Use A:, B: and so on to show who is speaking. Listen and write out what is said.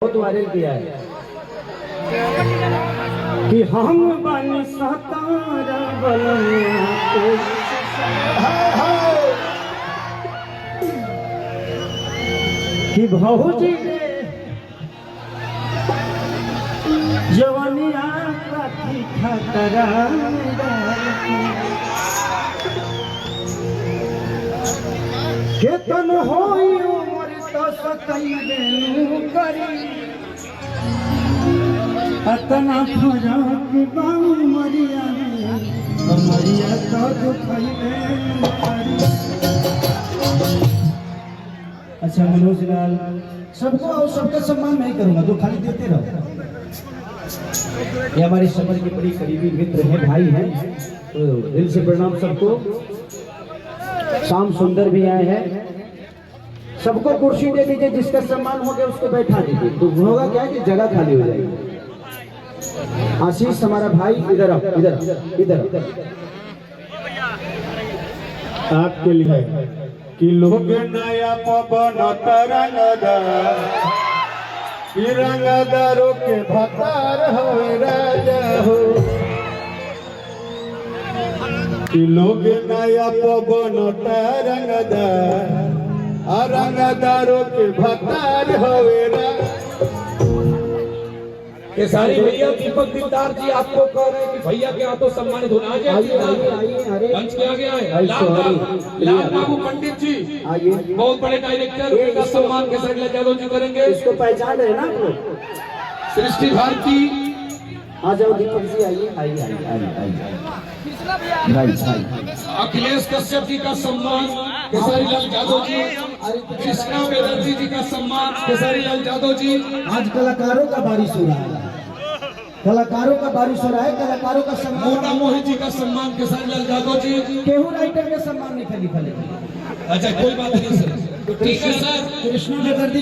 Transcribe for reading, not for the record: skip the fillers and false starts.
A: बहुत वायरल किया है कि हम बन सतारा कि भौजी जवानिया राखी खतरा के तन होई उमर तो सतैबे करी अतना फरक बाऊ मरिया मरिया तो दुखैबे करी। अच्छा मनोज लाल, सबको और सबका सम्मान नहीं करूंगा, तो खाली देते रहो। ये हमारे समाज के बड़ी करीबी मित्र हैं, भाई हैं, तो दिल से प्रणाम सबको। शाम सुंदर भी आए हैं, सबको कुर्सी दे दीजिए, जिसका सम्मान हो गया उसको बैठा दीजिए। तो होगा क्या कि जगह खाली हो जाएगी। आशीष हमारा भाई, इधर आओ, इधर इधर
B: आपके लिए कि लोग नया पवन रंगदारों के भतार हो राजा हो, कि लोग नया पवन रंगदारों के भतार हो
C: केसारी भैया दीपक दिलदार जी आपको कह रहे हैं कि भैया के हाथों सम्मानित होना है। मंच पे आ गया है लाल बाबू पंडित जी, बहुत बड़े डायरेक्टर, उनका सम्मान केसारी लाल यादव जी करेंगे।
A: इसको पहचान रहे ना आप लोग?
C: सृष्टि भारती
A: आ जाओ, दीपक जी आइए आइए आइए।
C: अखिलेश कश्यप जी का सम्मान केसारी लाल यादव जी, कृष्णा बेदर्जी जी का सम्मान केसारी लाल यादव जी।
A: आज कलाकारों का बारिश हो रहा है, कलाकारों का बारिश हो रहा है, कलाकारों का सम्मान।
C: मोटा मोहित जी का सम्मान केसारी लाल यादव जी।
A: केहू राइटर के सम्मान नहीं लिखा।
C: अच्छा कोई बात नहीं सर, ठीक है सर।
A: कृष्णा बेदर्जी